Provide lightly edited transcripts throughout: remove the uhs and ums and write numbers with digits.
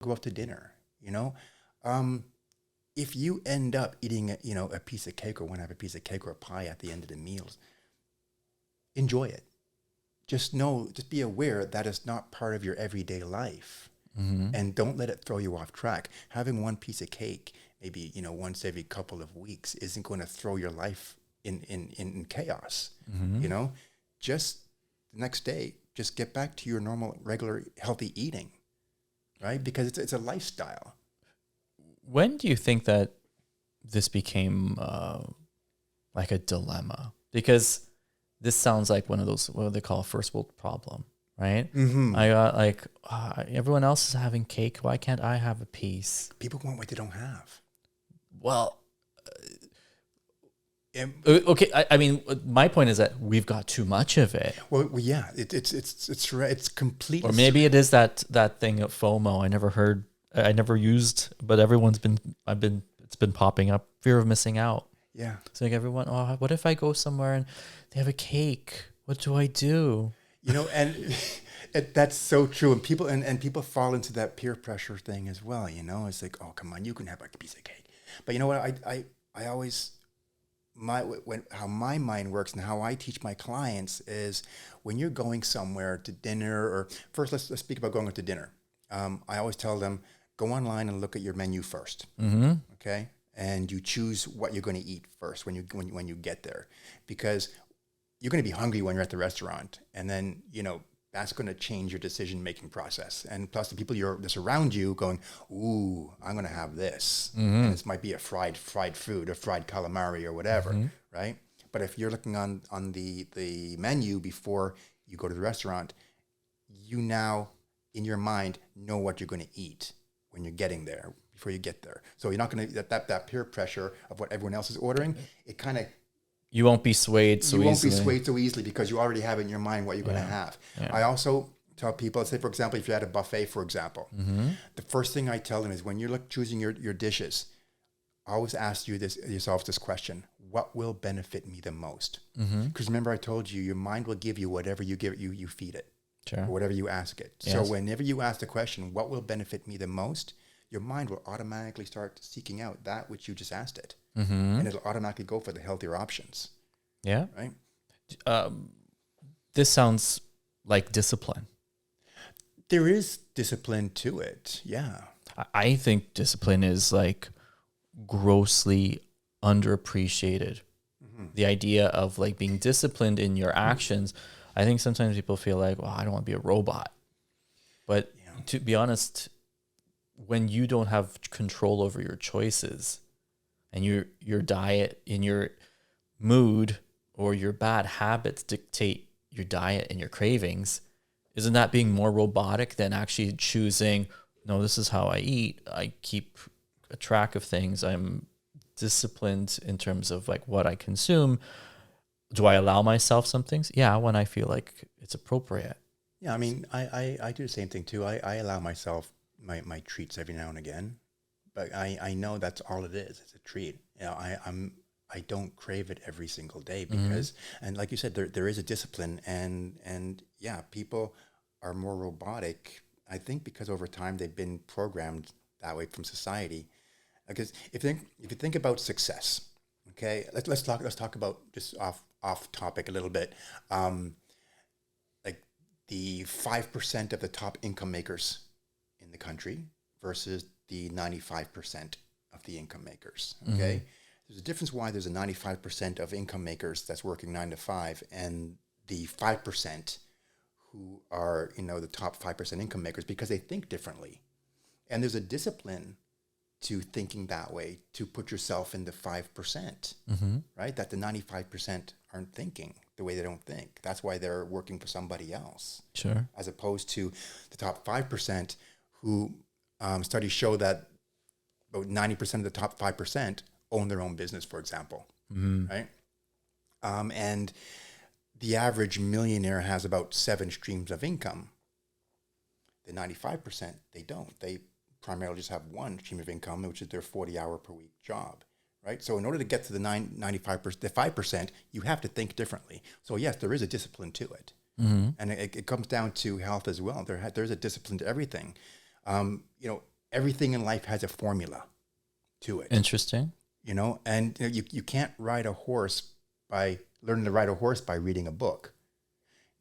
go out to dinner, you know? Um, if you end up eating, a piece of cake or want to have a piece of cake or a pie at the end of the meals, enjoy it. Just be aware that it's not part of your everyday life. Mm-hmm. And don't let it throw you off track. Having one piece of cake, maybe, once every couple of weeks, isn't going to throw your life in chaos. Mm-hmm. You know, just the next day, just get back to your normal, regular, healthy eating, right? Because it's a lifestyle. When do you think that this became like a dilemma? Because this sounds like one of those, what they call a first world problem, right? Mm-hmm. I got like, everyone else is having cake. Why can't I have a piece? People want what they don't have. Well, And, okay. I mean, my point is that we've got too much of it. well, yeah, it's completely. Or maybe it is that thing of FOMO. I never used, but it's been popping up. Fear of missing out. Yeah. It's like everyone, oh, what if I go somewhere and they have a cake? What do I do? And that's so true. And people fall into that peer pressure thing as well. It's like, oh, come on, you can have a piece of cake. But you know what? I always how my mind works and how I teach my clients is when you're going somewhere to dinner, or first let's speak about going out to dinner. I always tell them, go online and look at your menu first. Mm-hmm. Okay. And you choose what you're going to eat first when you get there, because you're going to be hungry when you're at the restaurant, and then that's going to change your decision making process. And plus, the people that's around you going, "Ooh, I'm going to have this," Mm-hmm. and this might be a fried food, a fried calamari or whatever, Mm-hmm. right? But if you're looking on the menu before you go to the restaurant, you now in your mind know what you're going to eat when you're getting there, before you get there. So you're not going to that peer pressure of what everyone else is ordering. It kind of You won't be swayed so you won't easily. be swayed so easily because you already have in your mind what you're going to have. Yeah. I also tell people, say for example, if you're at a buffet, for example, the first thing I tell them is when you're choosing your dishes, always ask yourself this question: what will benefit me the most? Because remember, I told you, your mind will give you whatever you feed it, Sure. or whatever you ask it. Yes. So whenever you ask the question, what will benefit me the most, your mind will automatically start seeking out that which you just asked it. And it'll automatically go for the healthier options. Yeah. Right? This sounds like discipline. There is discipline to it. Yeah. I think discipline is like grossly underappreciated. The idea of like being disciplined in your actions. I think sometimes people feel like, well, I don't want to be a robot. But to be honest, when you don't have control over your choices and your diet and your mood or your bad habits dictate your diet and your cravings, isn't that being more robotic than actually choosing, no, this is how I eat. I keep a track of things. I'm disciplined in terms of like what I consume. Do I allow myself some things? Yeah, when I feel like it's appropriate. Yeah, I mean, I do the same thing too. I allow myself my treats every now and again, but I know that's all it is. It's a treat. I don't crave it every single day because, and like you said, there is a discipline, and yeah, people are more robotic. I think because over time they've been programmed that way from society. Because if you think about success, okay, let's talk about just off topic a little bit. Like the 5% of the top income makers in the country versus the 95% of the income makers. Okay, there's a difference why there's a 95% of income makers that's working 9 to 5, and the 5% who are the top 5% income makers, because they think differently, and there's a discipline to thinking that way, to put yourself in the 5%, right? That the 95% aren't thinking the way they don't think. That's why they're working for somebody else. Sure. As opposed to the top 5% who studies show that about 90% of the top 5% own their own business, for example, right? And the average millionaire has about 7 streams of income. The 95%, they don't. They primarily just have one stream of income, which is their 40-hour per week job, right? So in order to get to the 95%, the 5%, you have to think differently. So yes, there is a discipline to it. And it comes down to health as well. There's a discipline to everything. everything in life has a formula to it. Interesting. You know, and you can't ride a horse by learning to ride a horse by reading a book.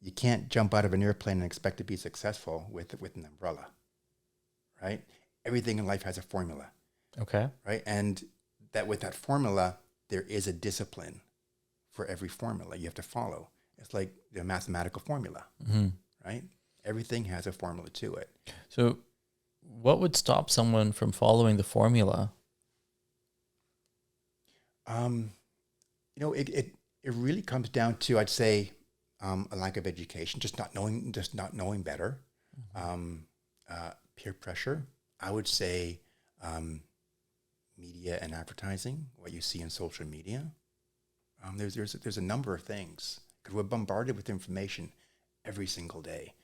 You can't jump out of an airplane and expect to be successful with an umbrella, right? Everything in life has a formula, Okay. right? And that with that formula, there is a discipline for every formula you have to follow. It's like the mathematical formula, right? Everything has a formula to it. So what would stop someone from following the formula? You know, it really comes down to, I'd say, a lack of education, just not knowing better, peer pressure. I would say media and advertising, what you see in social media. There's a number of things because we're bombarded with information every single day.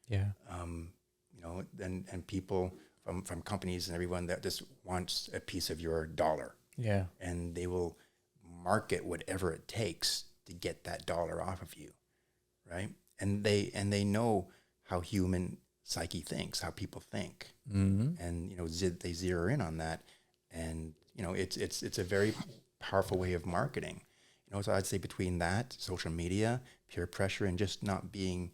Yeah. You know, and people from companies and everyone that just wants a piece of your dollar. Yeah. And they will market whatever it takes to get that dollar off of you, right? And they know how human psyche thinks, how people think, and you know they zero in on that, and you know it's a very powerful way of marketing. You know, so I'd say between that, social media, peer pressure, and just not being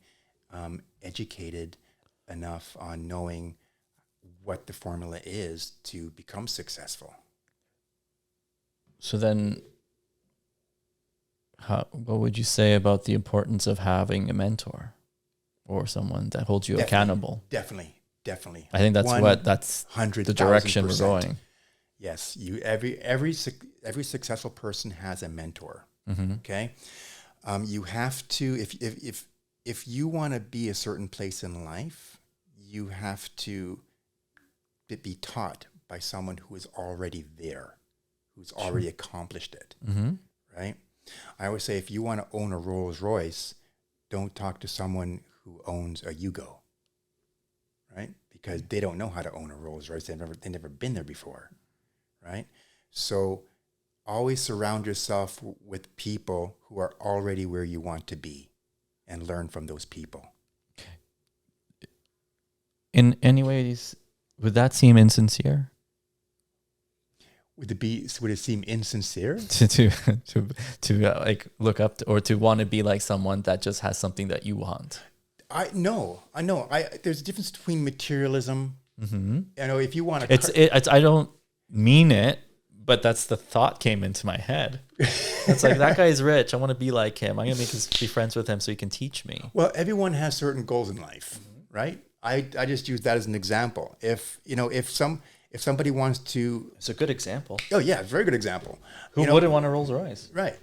educated enough on knowing what the formula is to become successful. So then, what would you say about the importance of having a mentor or someone that holds you accountable? Definitely. I think that's the direction we're going. Yes, every successful person has a mentor. Okay, you have to if you want to be a certain place in life, you have to be taught by someone who is already there, who's already accomplished it. Right. I always say, if you want to own a Rolls Royce, don't talk to someone who owns a Yugo, right? Because they don't know how to own a Rolls Royce. They've never been there before, right? So always surround yourself with people who are already where you want to be and learn from those people. In any ways, would that seem insincere? Would it seem insincere to like look up to, or to want to be like someone that just has something that you want? I know. There's a difference between materialism. You know, if you want to, it's I don't mean it, but that's the thought came into my head. It's like, that guy's rich. I want to be like him. I'm gonna be friends with him so he can teach me. Well, everyone has certain goals in life, right? I just use that as an example. If somebody wants to... It's a good example. Oh, yeah, it's a very good example. Who wouldn't want a Rolls Royce? Right.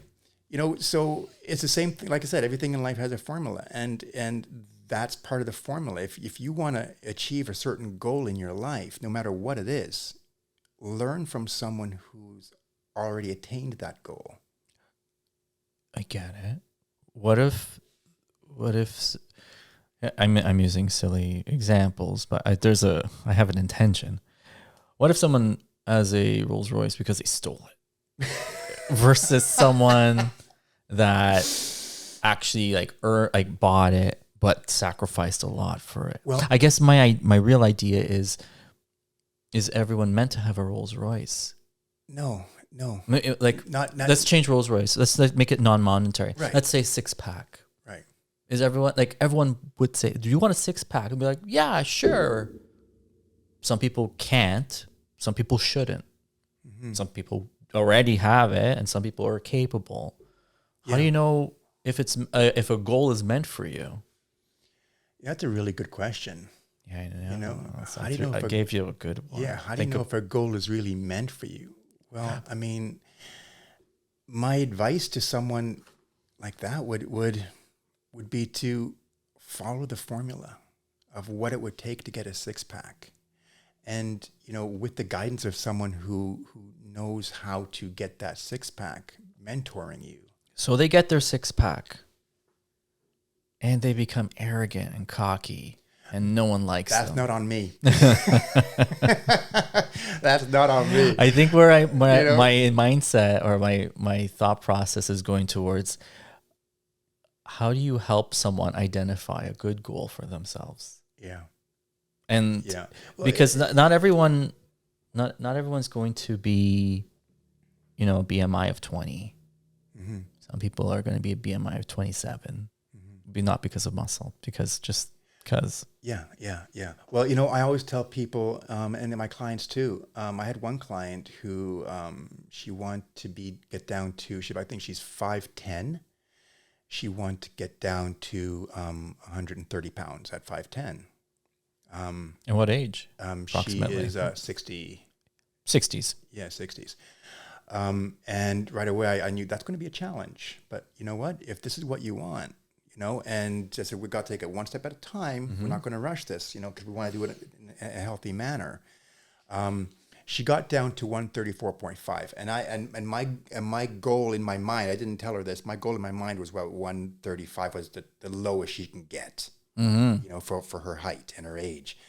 You know, so it's the same thing. Like I said, everything in life has a formula, and that's part of the formula. If you want to achieve a certain goal in your life, no matter what it is, learn from someone who's already attained that goal. I get it. What if I'm using silly examples, but I have an intention. What if someone has a Rolls Royce because they stole it versus someone that actually bought it but sacrificed a lot for it? Well, I guess my real idea is everyone meant to have a Rolls Royce? No. Like, not let's change Rolls Royce. Let's make it non-monetary. Right. Let's say 6-pack. Right. Is everyone would say, do you want a 6-pack? And be like, yeah, sure. Some people can't. Some people shouldn't. Some people already have it, and some people are capable. Yeah. How do you know if if a goal is meant for you? That's a really good question. Yeah, you know, how do you know? I gave you a good one. Yeah, how do you know if a goal is really meant for you? Well, I mean, my advice to someone like that would be to follow the formula of what it would take to get a 6-pack. And, you know, with the guidance of someone who knows how to get that 6-pack, mentoring you. So they get their 6-pack and they become arrogant and cocky and no one likes them. That's not on me. That's not on me. I think where my mindset or my thought process is going towards, how do you help someone identify a good goal for themselves? Yeah. And Yeah. Well, because not everyone, not everyone's going to be, a BMI of 20. Mm-hmm. Some people are going to be a BMI of 27. Be not because of muscle, because. Yeah. Well, I always tell people, and my clients too. I had one client who she wanted to get down to. I think she's 5'10". She wanted to get down to 130 pounds at 5'10". And what age? She Approximately. is 60. 60s. Yeah, 60s. And right away, I knew that's going to be a challenge. But you know what? If this is what you want, and I said, we've got to take it one step at a time. We're not going to rush this, because we want to do it in a healthy manner. She got down to 134.5. And my goal in my mind, I didn't tell her this, my goal in my mind was about 135 was the lowest she can get, for her height and her age.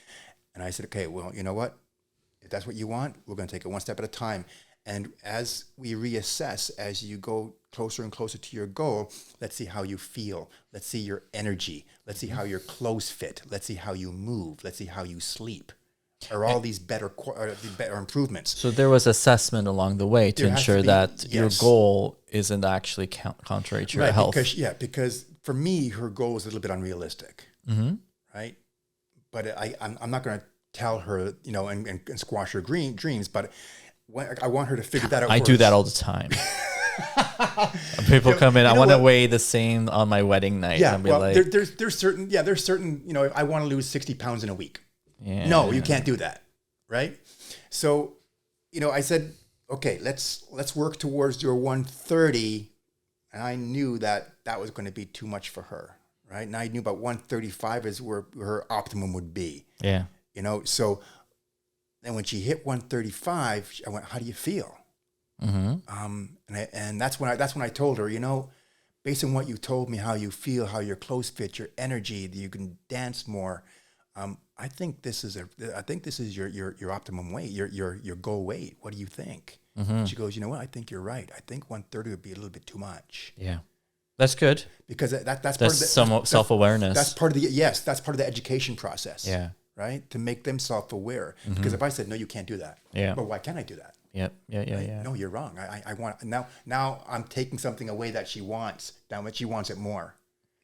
And I said, okay, well, you know what? If that's what you want, we're going to take it one step at a time. And as we reassess, as you go closer and closer to your goal, let's see how you feel. Let's see your energy. Let's see how your clothes fit. Let's see how you move. Let's see how you sleep. Are all these better improvements? So there was assessment along the way to ensure that your goal isn't actually contrary to your health. Because for me, her goal was a little bit unrealistic, right? But I'm not going to tell her, and squash her dreams, but I want her to figure that out. I do that all the time. People come in, I want to weigh the same on my wedding night. Yeah, and be there's certain, I want to lose 60 pounds in a week. Yeah. No, you can't do that, right? So, I said, okay, let's work towards your 130, and I knew that was going to be too much for her, right? And I knew about 135 is where her optimum would be. Yeah. So then when she hit 135, I went, how do you feel? And that's when I told her, based on what you told me, how you feel, how your clothes fit, your energy, that you can dance more. I think this is your optimum weight, your goal weight. What do you think? She goes, you know what? I think you're right. I think 130 would be a little bit too much. Yeah, that's good. Because that's part of some self-awareness. That's part of that's part of the education process. Yeah. Right? To make them self-aware. Because if I said, no, you can't do that. Yeah. But why can't I do that? Yep. Yeah. Right? No, you're wrong. I want now I'm taking something away that she wants. Now that she wants it more.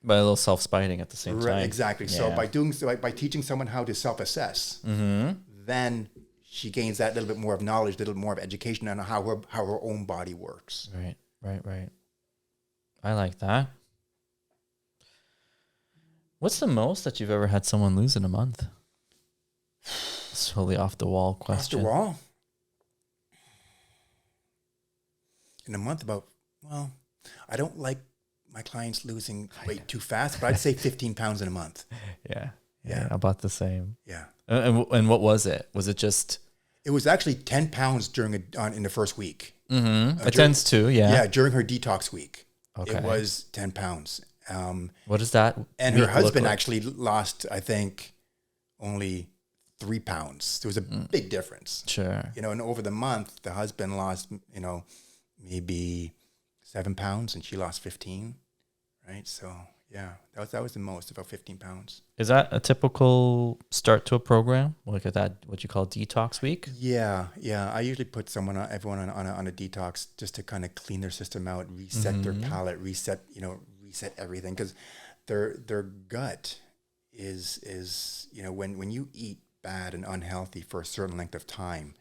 But a little self-spiting at the same time. Exactly. Yeah. So by teaching someone how to self-assess, then she gains that little bit more of knowledge, a little more of education on how her own body works. Right. I like that. What's the most that you've ever had someone lose in a month? It's totally off the wall question. Off the wall? In a month, I don't like my clients losing weight too fast, but I'd say 15 pounds in a month. Yeah. About the same. Yeah. And what was it? Was it just? It was actually 10 pounds in the first week. It tends to, yeah. Yeah, during her detox week. Okay. It was 10 pounds. What is that? And her husband actually lost, I think, only 3 pounds. There was a big difference. Sure. And over the month, the husband lost, maybe 7 pounds, and she lost 15. Right. So yeah, that was the most, about 15 pounds. Is that a typical start to a program? Like at that, what you call detox week? Yeah. I usually put everyone on a detox just to kind of clean their system out, reset their palate, reset everything, because their gut is when you eat bad and unhealthy for a certain length of time,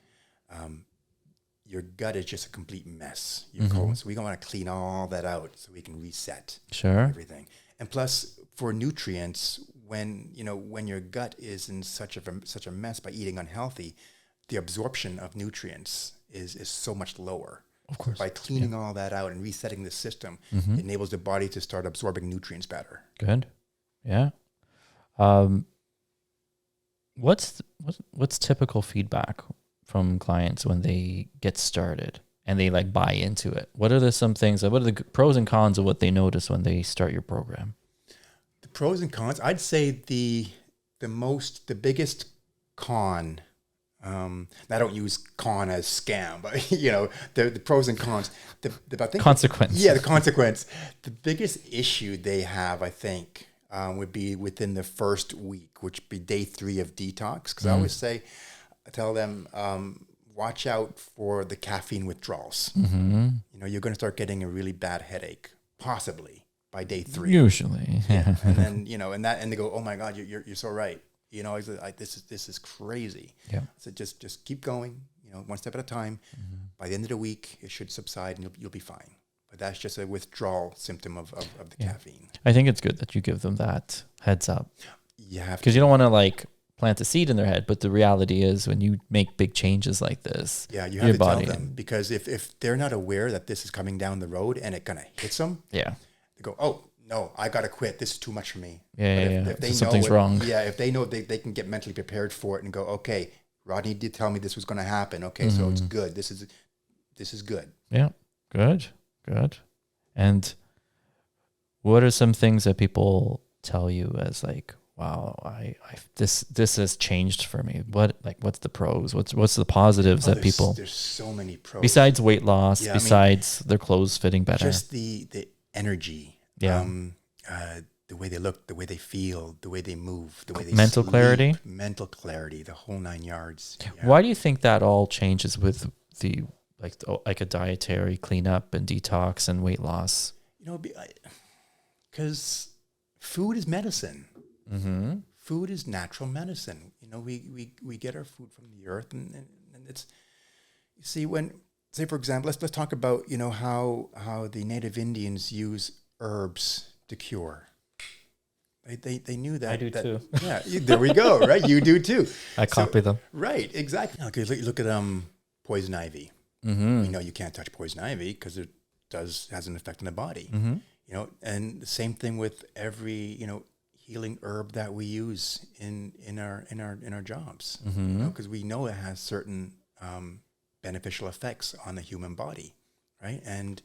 your gut is just a complete mess. So we want to clean all that out so we can reset everything. And plus, for nutrients, when your gut is in such a mess by eating unhealthy, the absorption of nutrients is so much lower. Of course. By cleaning all that out and resetting the system, it enables the body to start absorbing nutrients better. Good. Yeah. What's typical feedback from clients when they get started and they buy into it? What are some things? What are the pros and cons of what they notice when they start your program? The pros and cons, I'd say the biggest con. I don't use con as scam, but the pros and cons. I think consequence. The consequence. The biggest issue they have, I think, would be within the first week, which would be day 3 of detox. Because I tell them, watch out for the caffeine withdrawals. You know, you're going to start getting a really bad headache, possibly by day 3. Usually, yeah. And then, you know, and they go, oh my God, you're so right. You know, this is crazy. Yeah. So just keep going, you know, one step at a time. By the end of the week, it should subside and you'll be fine. But that's just a withdrawal symptom of the caffeine. I think it's good that you give them that heads up. You have to. Because you don't want to like plant a seed in their head, but the reality is when you make big changes like this, Yeah, you have to tell them, because if they're not aware that this is coming down the road and it kind of hits them, yeah, they go, oh, no, I got to quit. This is too much for me. If they something's wrong. Yeah, if they know they can get mentally prepared for it and go, okay, Rodney did tell me this was going to happen. Okay, so it's good. This is good. Yeah, good. And what are some things that people tell you as like, wow, this has changed for me? What's the pros? What's the positives that people? There's so many pros besides weight loss. Besides their clothes fitting better. Just the energy. Yeah. The way they look, the way they feel, the way they move, the way they mental sleep, mental clarity, the whole 9 yards. Yeah. Why do you think that all changes with the like a dietary cleanup and detox and weight loss? You know, because food is medicine. Food is natural medicine. You know, we get our food from the earth, and it's, you see, say for example, let's talk about, you know, how the native Indians use herbs to cure. They knew that. I do too. Yeah, there we go. Right, you do too. I copy them. Right, exactly. Okay, look at poison ivy. We know you can't touch poison ivy because it has an effect on the body. You know, and the same thing with every, you know, healing herb that we use in our jobs. You know, because we know it has certain beneficial effects on the human body, right? And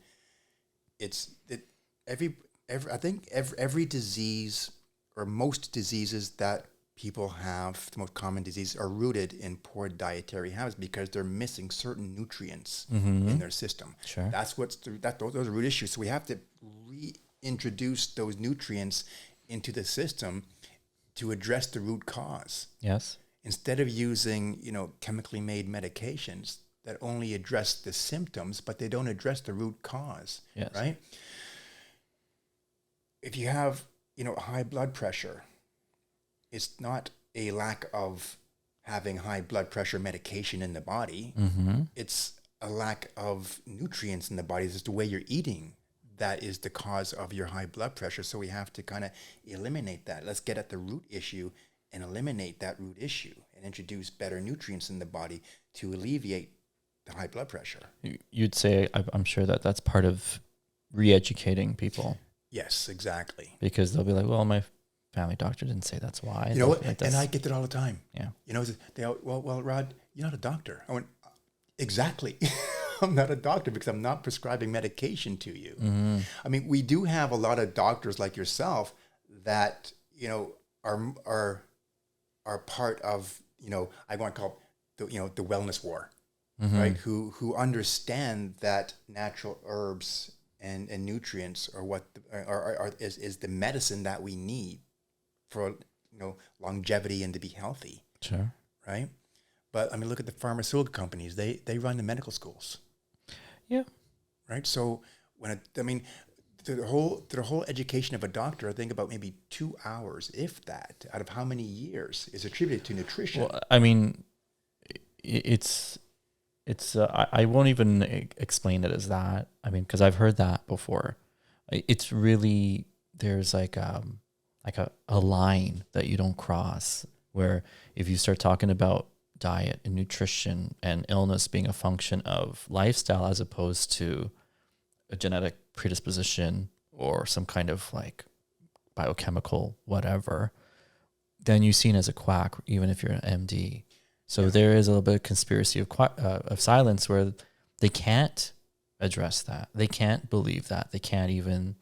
every disease, or most diseases that people have, the most common diseases, are rooted in poor dietary habits because they're missing certain nutrients in their system. Sure. Those are root issues. So we have to reintroduce those nutrients into the system to address the root cause. Yes. Instead of using, you know, chemically made medications that only address the symptoms, but they don't address the root cause. Yes. Right? If you have, you know, high blood pressure, it's not a lack of having high blood pressure medication in the body. It's a lack of nutrients in the body. It's just the way you're eating that is the cause of your high blood pressure. So we have to kind of eliminate that. Let's get at the root issue and eliminate that root issue and introduce better nutrients in the body to alleviate the high blood pressure. You'd say, I'm sure that's part of re-educating people. Yes, exactly. Because they'll be like, well, my family doctor didn't say that's why. You know what? And I get that all the time. Yeah. You know, well, Rod, you're not a doctor. I went, exactly. I'm not a doctor because I'm not prescribing medication to you. I mean, we do have a lot of doctors like yourself that, you know, are part of, you know, I want to call the wellness war, right? Who understand that natural herbs and nutrients are what is the medicine that we need for, you know, longevity and to be healthy. Sure. Right. But I mean, look at the pharmaceutical companies. They run the medical schools. Yeah. Right. So the whole education of a doctor, I think about maybe 2 hours, if that, out of how many years is attributed to nutrition. Well, I mean, it's I won't even explain it as that. I mean, because I've heard that before. It's really, there's like a line that you don't cross, where if you start talking about diet and nutrition and illness being a function of lifestyle as opposed to a genetic predisposition or some kind of like biochemical whatever, then you're seen as a quack, even if you're an MD. So there is a little bit of conspiracy of silence where they can't address that. They can't believe that. They can't even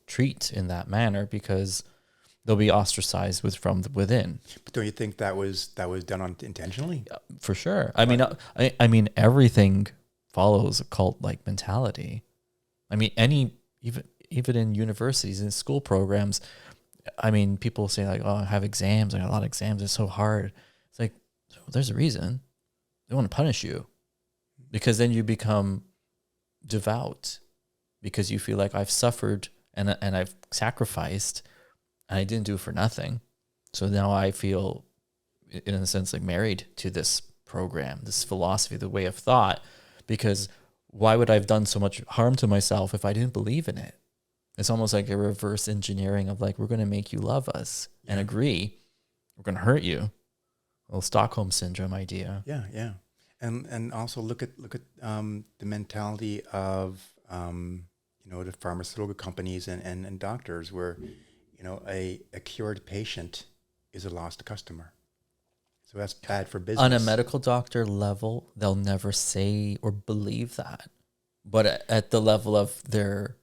treat in that manner because they'll be ostracized from within. But don't you think that was done intentionally? For sure. I mean, everything follows a cult-like mentality. I mean, even in universities and school programs, I mean, people say like, oh, I have exams. I got a lot of exams. It's so hard. It's like, well, there's a reason. They want to punish you because then you become devout because you feel like I've suffered and I've sacrificed and I didn't do it for nothing. So now I feel, in a sense, like married to this program, this philosophy, the way of thought, because why would I have done so much harm to myself if I didn't believe in it? It's almost like a reverse engineering of like, we're going to make you love us and agree. We're going to hurt you. A little Stockholm syndrome idea. Yeah, yeah. And also look at the mentality of the pharmaceutical companies and doctors, where a cured patient is a lost customer. So that's bad for business. On a medical doctor level, they'll never say or believe that, but at the level of the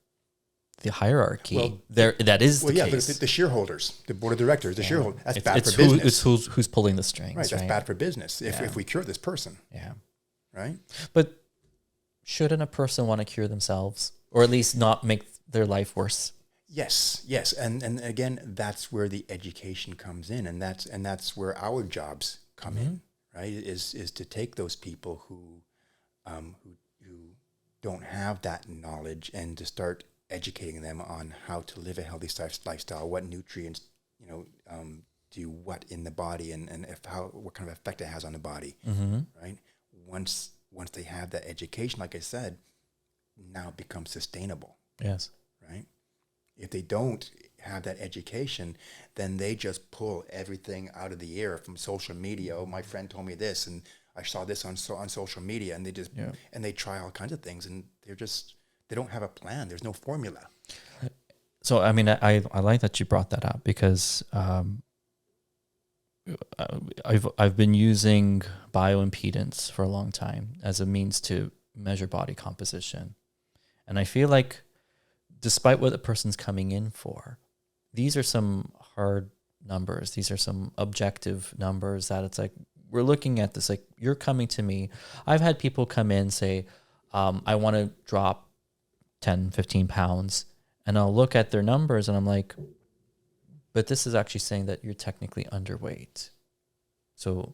hierarchy, that is the case. But the shareholders, the board of directors, the shareholders, that's bad for business. It's who's pulling the strings. Right, that's bad for business if we cure this person. Yeah. Right? But shouldn't a person want to cure themselves, or at least not make their life worse? Yes. And again, that's where the education comes in, and that's where our jobs come in, right? Is to take those people who don't have that knowledge and to start educating them on how to live a healthy lifestyle, what nutrients, do what in the body, and what kind of effect it has on the body, right? Once they have that education, like I said, now it becomes sustainable. Yes. Right? If they don't have that education, then they just pull everything out of the air from social media. Oh, my friend told me this, and I saw this on social media, and they just and they try all kinds of things, and they don't have a plan. There's no formula. So I mean, I like that you brought that up, because I've been using bioimpedance for a long time as a means to measure body composition, and I feel like, despite what the person's coming in for, these are some hard numbers. These are some objective numbers that it's like, we're looking at this, like, you're coming to me. I've had people come in say, I want to drop 10, 15 pounds. And I'll look at their numbers and I'm like, but this is actually saying that you're technically underweight. So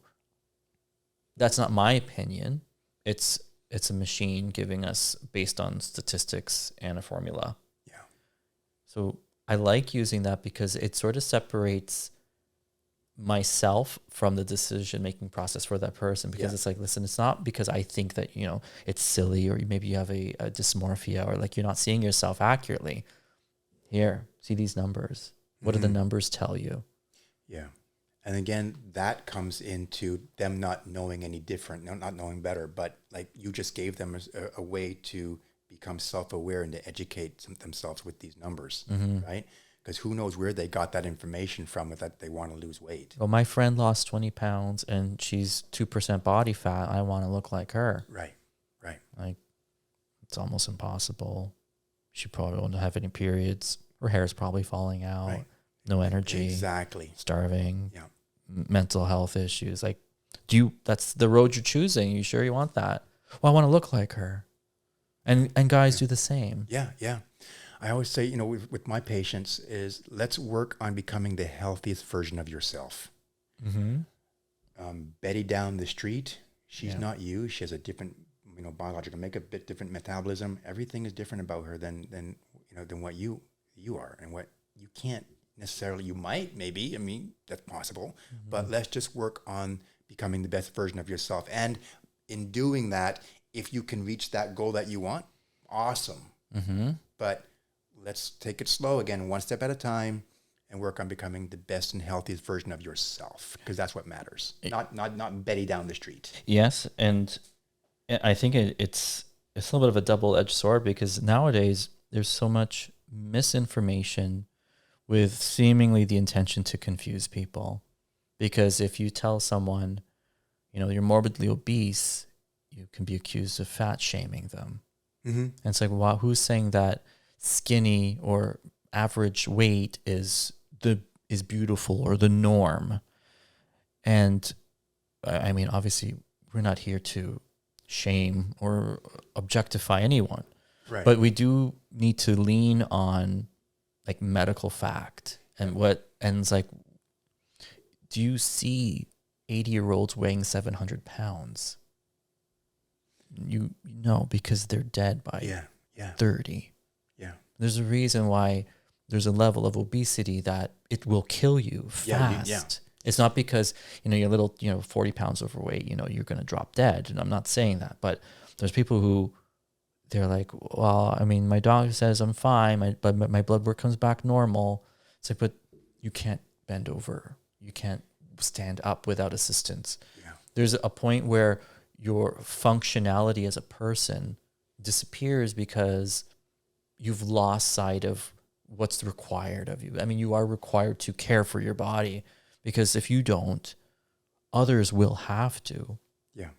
that's not my opinion. It's a machine giving us based on statistics and a formula. Yeah. So I like using that because it sort of separates myself from the decision-making process for that person, because it's like, listen, it's not because I think that, it's silly, or maybe you have a dysmorphia, or like you're not seeing yourself accurately. Here, see these numbers. What do the numbers tell you? Yeah. And again, that comes into them not knowing any different, not knowing better, but like you just gave them a way to become self-aware and to educate themselves with these numbers, right? Because who knows where they got that information from that they want to lose weight. Well, my friend lost 20 pounds and she's 2% body fat. I want to look like her. Right. Like, it's almost impossible. She probably won't have any periods. Her hair is probably falling out. Right. No energy. Exactly. Starving. Yeah. Mental health issues. Like, that's the road you're choosing. You sure you want that? Well, I want to look like her. And guys do the same. Yeah. I always say, with my patients is, let's work on becoming the healthiest version of yourself. Betty down the street, she's not you. She has a different, biological makeup, a bit different metabolism. Everything is different about her than what you are, and what you can't necessarily. You might, maybe. I mean, that's possible. But let's just work on becoming the best version of yourself. And in doing that, if you can reach that goal that you want, awesome. But let's take it slow again, one step at a time, and work on becoming the best and healthiest version of yourself, because that's what matters. Not Betty down the street. Yes, and I think it's a little bit of a double-edged sword, because nowadays there's so much misinformation with seemingly the intention to confuse people. Because if you tell someone, you're morbidly obese, you can be accused of fat shaming them. And it's like, wow, who's saying that skinny or average weight is beautiful or the norm? And I mean, obviously we're not here to shame or objectify anyone, right? But we do need to lean on like medical fact And it's like, do you see 80-year-olds weighing 700 pounds? You know, because they're dead by 30. Yeah. There's a reason why there's a level of obesity that it will kill you fast. Yeah. It's not because, you're little, 40 pounds overweight, you're going to drop dead. And I'm not saying that, but there's people who they're like, well, I mean, my doctor says I'm fine, but my blood work comes back normal. It's like, but you can't bend over. You can't stand up without assistance. Yeah. There's a point where your functionality as a person disappears because you've lost sight of what's required of you. I mean, you are required to care for your body, because if you don't, others will have to. Yeah.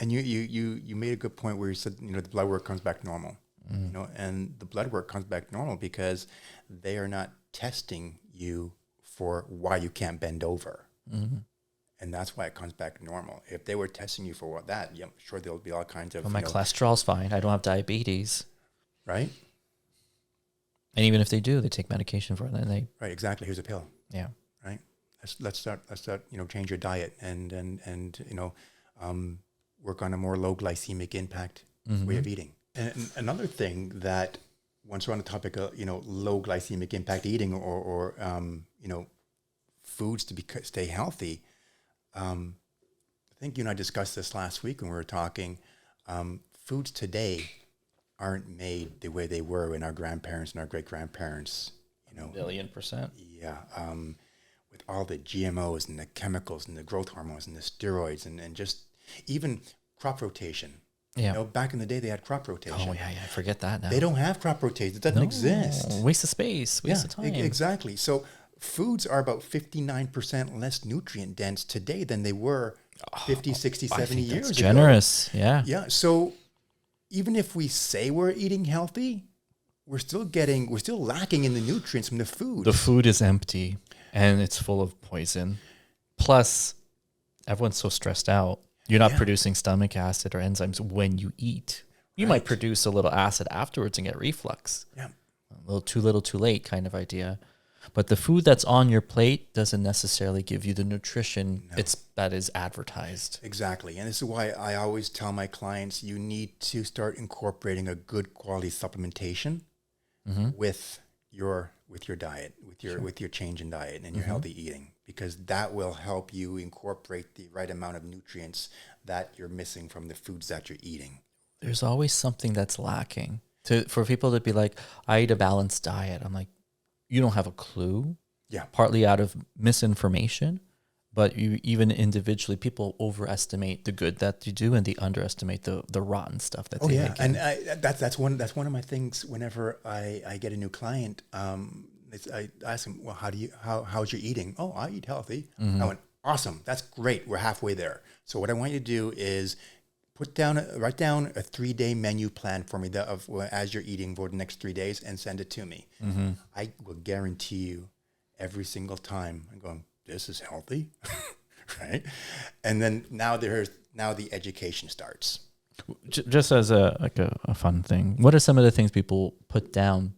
And you made a good point where you said, the blood work comes back normal. And the blood work comes back normal because they are not testing you for why you can't bend over. Mm-hmm. And that's why it comes back normal. If they were testing you for what that, yeah, sure, there'll be all kinds of... Well, my cholesterol's fine. I don't have diabetes. Right? And even if they do, they take medication for it. And they... Right, exactly. Here's a pill. Yeah. Right? Let's start, change your diet and work on a more low glycemic impact way of eating. And another thing that, once we're on the topic of, low glycemic impact eating or foods to stay healthy, I think you and I discussed this last week when we were talking. Foods today aren't made the way they were when our grandparents and our great-grandparents, $1,000,000,000%. Yeah. With all the GMOs and the chemicals and the growth hormones and the steroids and just even crop rotation. Yeah. Back in the day, they had crop rotation. Oh, yeah, I forget that now. They don't have crop rotation. It doesn't exist. Waste of space, waste of time. Exactly. So foods are about 59% less nutrient dense today than they were 50, 60, 70 years ago. Generous, yeah. Yeah. So even if we say we're eating healthy, we're still lacking in the nutrients from the food. The food is empty and it's full of poison. Plus, everyone's so stressed out. You're not producing stomach acid or enzymes when you eat. You might produce a little acid afterwards and get reflux. Yeah. A little too late kind of idea. But the food that's on your plate doesn't necessarily give you the nutrition that is advertised. Exactly. And this is why I always tell my clients, you need to start incorporating a good quality supplementation with your diet, with your change in diet and your healthy eating, because that will help you incorporate the right amount of nutrients that you're missing from the foods that you're eating. There's always something that's lacking. For people to be like, I eat a balanced diet. I'm like, you don't have a clue. Yeah. Partly out of misinformation, but you even individually, people overestimate the good that you do and they underestimate the rotten stuff that they make. And that's one of my things. Whenever I get a new client, I ask them, well, how's your eating? Oh, I eat healthy. I went, awesome, that's great. We're halfway there. So what I want you to do is write down a 3-day menu plan for me as you're eating for the next 3 days and send it to me. I will guarantee you every single time I'm going, this is healthy, right? And then now the education starts. Just as a fun thing, what are some of the things people put down,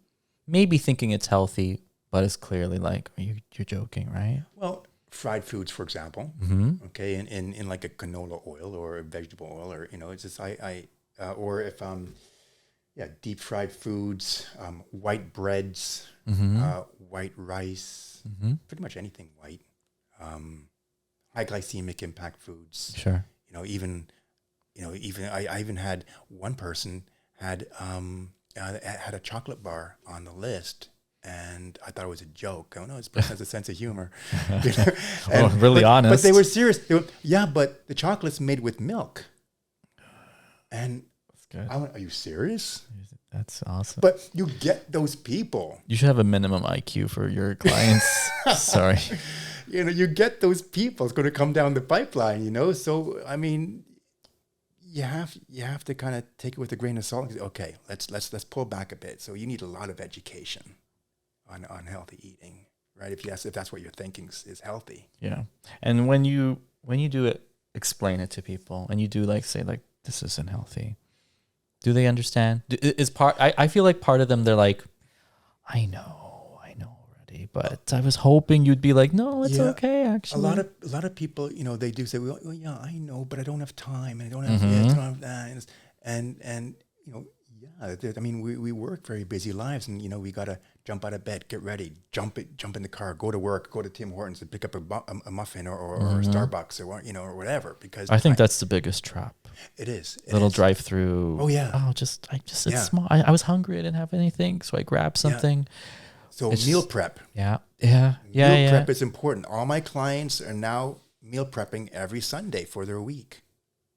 maybe thinking it's healthy, but it's clearly like, you're joking, right? Well, fried foods, for example, okay, in like a canola oil or a vegetable oil, or it's just or if deep fried foods, white breads, white rice, pretty much anything white, high glycemic impact foods. Sure. Even I even had one person had a chocolate bar on the list. And I thought it was a joke. Oh no, this person has a sense of humor. Really honest. But they were serious. But the chocolate's made with milk. And that's good. I went, are you serious? That's awesome. But you get those people. You should have a minimum IQ for your clients. Sorry. You get those people. It's going to come down the pipeline. So I mean, you have to kind of take it with a grain of salt. And say, okay, let's pull back a bit. So you need a lot of education on healthy eating, right? If that's what you're thinking is healthy. Yeah. And when you do it, explain it to people, and you do say this isn't healthy. Do they understand? I feel like part of them, they're like, I know, buddy. But I was hoping you'd be like, no, it's okay, A actually. lot of people, they do say, well, yeah, I know, but I don't have time, and I don't have this, I don't have that, and I mean, we work very busy lives, and we gotta jump out of bed, get ready, jump in the car, go to work, go to Tim Hortons, and pick up a muffin or Starbucks or whatever. Because I think that's the biggest trap. it is Little drive through. Oh yeah. Oh, it's small. I was hungry. I didn't have anything, so I grabbed something. So meal prep. Yeah. Meal prep is important. All my clients are now meal prepping every Sunday for their week.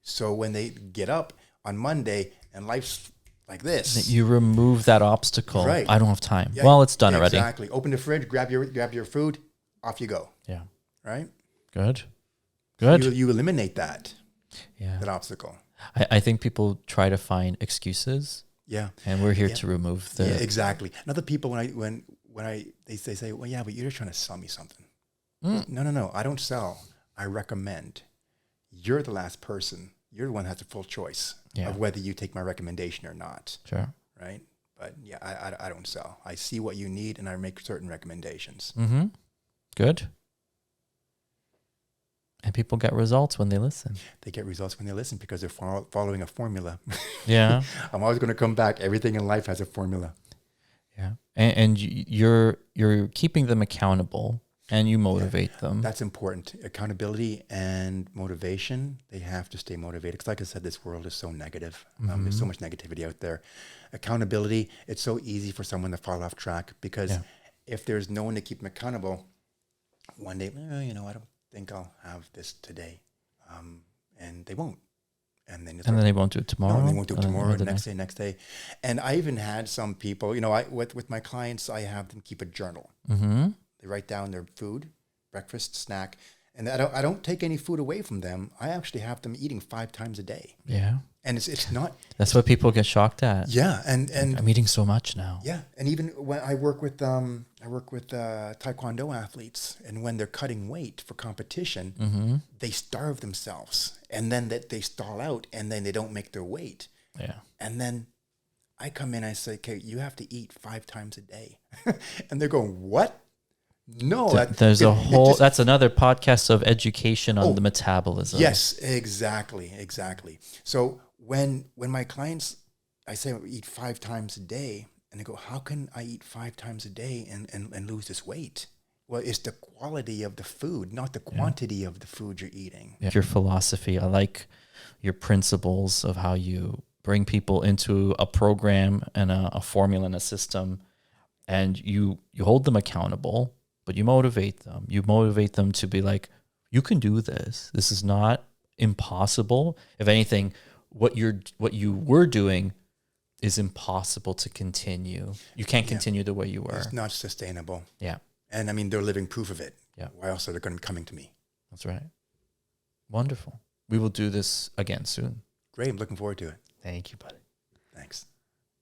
So when they get up on Monday and life's like this, you remove that obstacle. Right. I don't have time. Yeah, well, it's done already. Exactly. Open the fridge, grab your food, off you go. Yeah. Right. Good. You eliminate that. Yeah. That obstacle. I think people try to find excuses. Yeah. And we're here to remove the. Yeah, exactly. And other people, they say, well, yeah, but you're just trying to sell me something. No. I don't sell. I recommend. You're the last person. You're the one that has the full choice of whether you take my recommendation or not. Sure. Right. But yeah, I don't sell. I see what you need and I make certain recommendations. Mm-hmm. Good. And people get results when they listen. They get results when they listen because they're following a formula. Yeah. I'm always going to come back. Everything in life has a formula. Yeah. And you're keeping them accountable and you motivate them. That's important. Accountability and motivation, they have to stay motivated. Because like I said, this world is so negative. There's so much negativity out there. Accountability, it's so easy for someone to fall off track because if there's no one to keep them accountable, one day, I don't think I'll have this today. And they won't. And then they won't do it tomorrow. No, they won't do it tomorrow, next day. And I even had some people, with my clients, I have them keep a journal. Mm-hmm. They write down their food, breakfast, snack, and I don't take any food away from them. I actually have them eating 5 times a day. Yeah. And it's not. That's what people get shocked at. Yeah, and I'm eating so much now. Yeah, and even when I work with Taekwondo athletes, and when they're cutting weight for competition, they starve themselves, and then they stall out, and then they don't make their weight. Yeah. And then I come in, I say, okay, you have to eat 5 times a day, and they're going, what? No, that's another podcast of education on the metabolism. Yes, exactly. So when my clients, I say eat 5 times a day, and they go, how can I eat 5 times a day and lose this weight? Well, it's the quality of the food, not the quantity of the food you're eating. Yeah. Your philosophy, I like your principles of how you bring people into a program and a formula and a system, and you hold them accountable. But you motivate them. You motivate them to be like, you can do this. This is not impossible. If anything, what you were doing is impossible to continue. You can't continue the way you were. It's not sustainable. Yeah. And I mean, they're living proof of it. Yeah. Why else are they going to be coming to me? That's right. Wonderful. We will do this again soon. Great. I'm looking forward to it. Thank you, buddy.